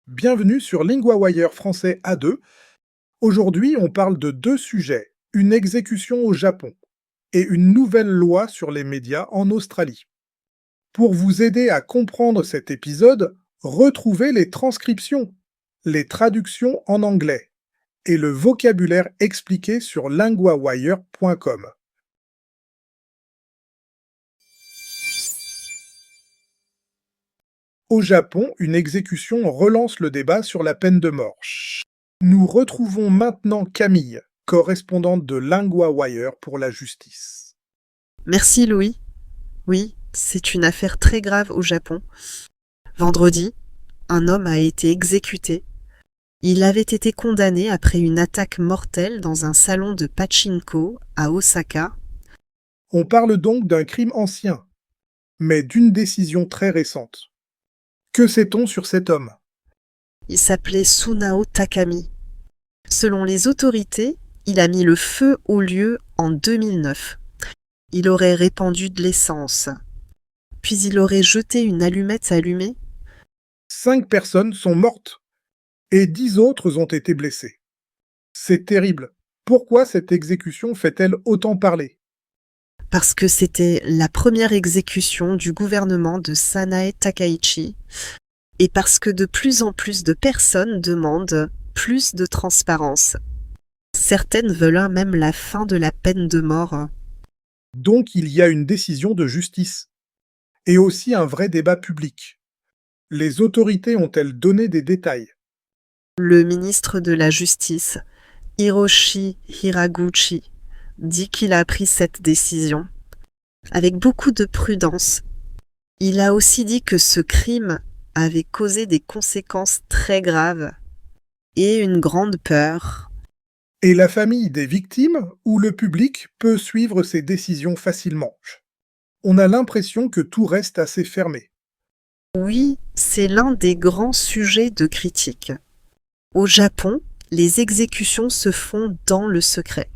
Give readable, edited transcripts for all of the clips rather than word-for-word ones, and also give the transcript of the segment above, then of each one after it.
Bienvenue sur LinguaWire français A2. Aujourd'hui, on parle de deux sujets, une exécution au Japon et une nouvelle loi sur les médias en Australie. Pour vous aider à comprendre cet épisode, retrouvez les transcriptions, les traductions en anglais et le vocabulaire expliqué sur linguawire.com. Au Japon, une exécution relance le débat sur la peine de mort. Nous retrouvons maintenant Camille, correspondante de LinguaWire pour la justice. Merci Louis. Oui, c'est une affaire très grave au Japon. Vendredi, un homme a été exécuté. Il avait été condamné après une attaque mortelle dans un salon de pachinko à Osaka. On parle donc d'un crime ancien, mais d'une décision très récente. Que sait-on sur cet homme ? Il s'appelait Sunao Takami. Selon les autorités, il a mis le feu au lieu en 2009. Il aurait répandu de l'essence. Puis il aurait jeté une allumette allumée. 5 personnes sont mortes et 10 autres ont été blessées. C'est terrible. Pourquoi cette exécution fait-elle autant parler ? Parce que c'était la première exécution du gouvernement de Sanae Takaichi et parce que de plus en plus de personnes demandent plus de transparence. Certaines veulent même la fin de la peine de mort. Donc il y a une décision de justice et aussi un vrai débat public. Les autorités ont-elles donné des détails ? Le ministre de la Justice, Hiroshi Hiraguchi, dit qu'il a pris cette décision avec beaucoup de prudence. Il a aussi dit que ce crime avait causé des conséquences très graves et une grande peur. Et la famille des victimes ou le public peut suivre ces décisions facilement. On a l'impression que tout reste assez fermé. Oui, c'est l'un des grands sujets de critique. Au Japon, les exécutions se font dans le secret.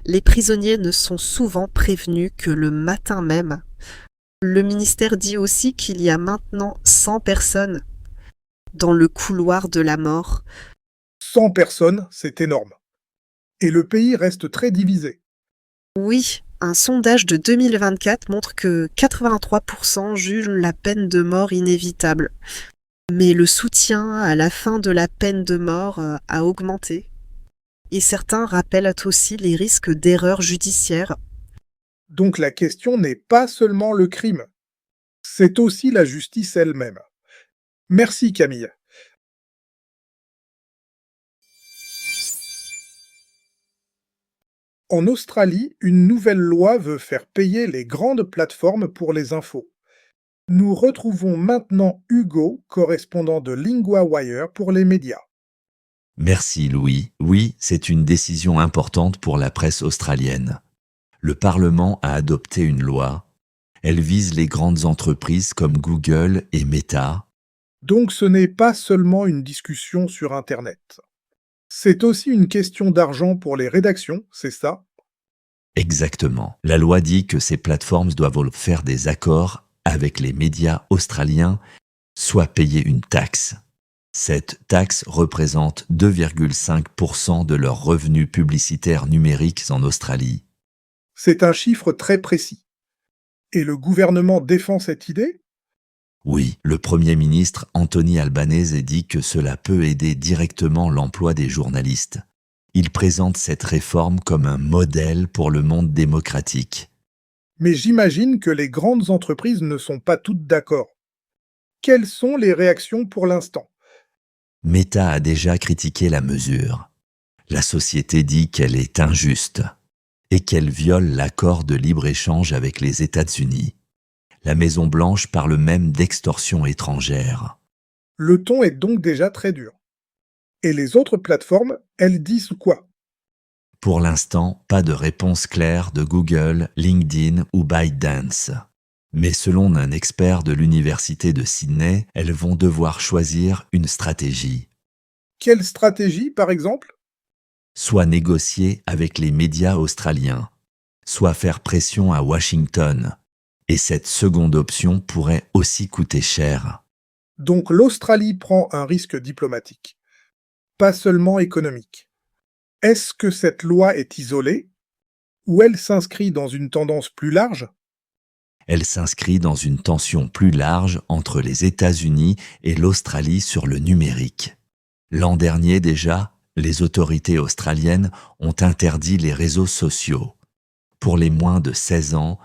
Les prisonniers ne sont souvent prévenus que le matin même. Le ministère dit aussi qu'il y a maintenant 100 personnes dans le couloir de la mort. 100 personnes, c'est énorme. Et le pays reste très divisé. Oui, un sondage de 2024 montre que 83% jugent la peine de mort inévitable. Mais le soutien à la fin de la peine de mort a augmenté. Et certains rappellent aussi les risques d'erreurs judiciaires. Donc la question n'est pas seulement le crime, c'est aussi la justice elle-même. Merci Camille. En Australie, une nouvelle loi veut faire payer les grandes plateformes pour les infos. Nous retrouvons maintenant Hugo, correspondant de LinguaWire pour les médias. Merci Louis. Oui, c'est une décision importante pour la presse australienne. Le Parlement a adopté une loi. Elle vise les grandes entreprises comme Google et Meta. Donc ce n'est pas seulement une discussion sur Internet. C'est aussi une question d'argent pour les rédactions, c'est ça ? Exactement. La loi dit que ces plateformes doivent faire des accords avec les médias australiens, soit payer une taxe. Cette taxe représente 2,5% de leurs revenus publicitaires numériques en Australie. C'est un chiffre très précis. Et le gouvernement défend cette idée ? Oui, le Premier ministre Anthony Albanese dit que cela peut aider directement l'emploi des journalistes. Il présente cette réforme comme un modèle pour le monde démocratique. Mais j'imagine que les grandes entreprises ne sont pas toutes d'accord. Quelles sont les réactions pour l'instant ? Meta a déjà critiqué la mesure. La société dit qu'elle est injuste et qu'elle viole l'accord de libre-échange avec les États-Unis. La Maison-Blanche parle même d'extorsion étrangère. Le ton est donc déjà très dur. Et les autres plateformes, elles disent quoi ? Pour l'instant, pas de réponse claire de Google, LinkedIn ou ByteDance. Mais selon un expert de l'université de Sydney, elles vont devoir choisir une stratégie. Quelle stratégie, par exemple ? Soit négocier avec les médias australiens, soit faire pression à Washington Et cette seconde option pourrait aussi coûter cher. Donc l'Australie prend un risque diplomatique, pas seulement économique. Est-ce que cette loi est isolée ou elle s'inscrit dans une tendance plus large? Elle s'inscrit dans une tension plus large entre les États-Unis et l'Australie sur le numérique. L'an dernier déjà, les autorités australiennes ont interdit les réseaux sociaux. Pour les moins de 16 ans,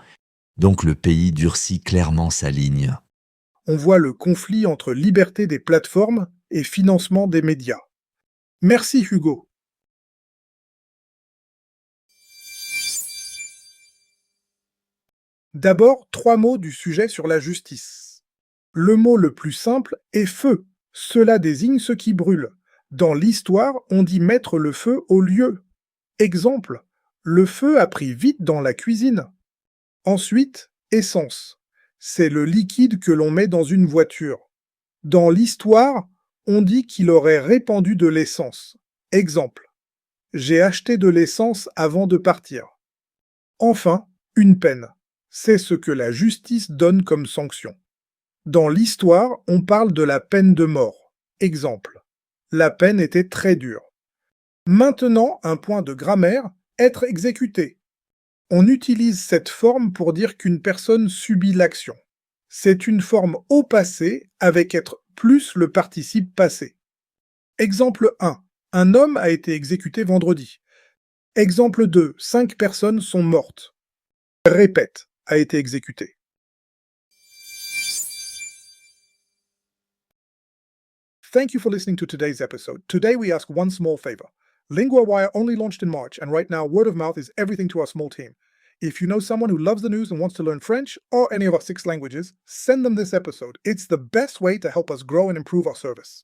donc le pays durcit clairement sa ligne. On voit le conflit entre liberté des plateformes et financement des médias. Merci Hugo. D'abord, 3 mots du sujet sur la justice. Le mot le plus simple est feu. Cela désigne ce qui brûle. Dans l'histoire, on dit mettre le feu au lieu. Exemple, le feu a pris vite dans la cuisine. Ensuite, essence. C'est le liquide que l'on met dans une voiture. Dans l'histoire, on dit qu'il aurait répandu de l'essence. Exemple, j'ai acheté de l'essence avant de partir. Enfin, une peine. C'est ce que la justice donne comme sanction. Dans l'histoire, on parle de la peine de mort. Exemple, la peine était très dure. Maintenant, un point de grammaire, être exécuté. On utilise cette forme pour dire qu'une personne subit l'action. C'est une forme au passé avec être plus le participe passé. Exemple 1. Un homme a été exécuté vendredi. Exemple 2. 5 personnes sont mortes. Répète, a été exécuté. Thank you for listening to today's episode. Today we ask one small favor. LinguaWire only launched in March, and right now word of mouth is everything to our small team. If you know someone who loves the news and wants to learn French or any of our 6 languages, send them this episode. It's the best way to help us grow and improve our service.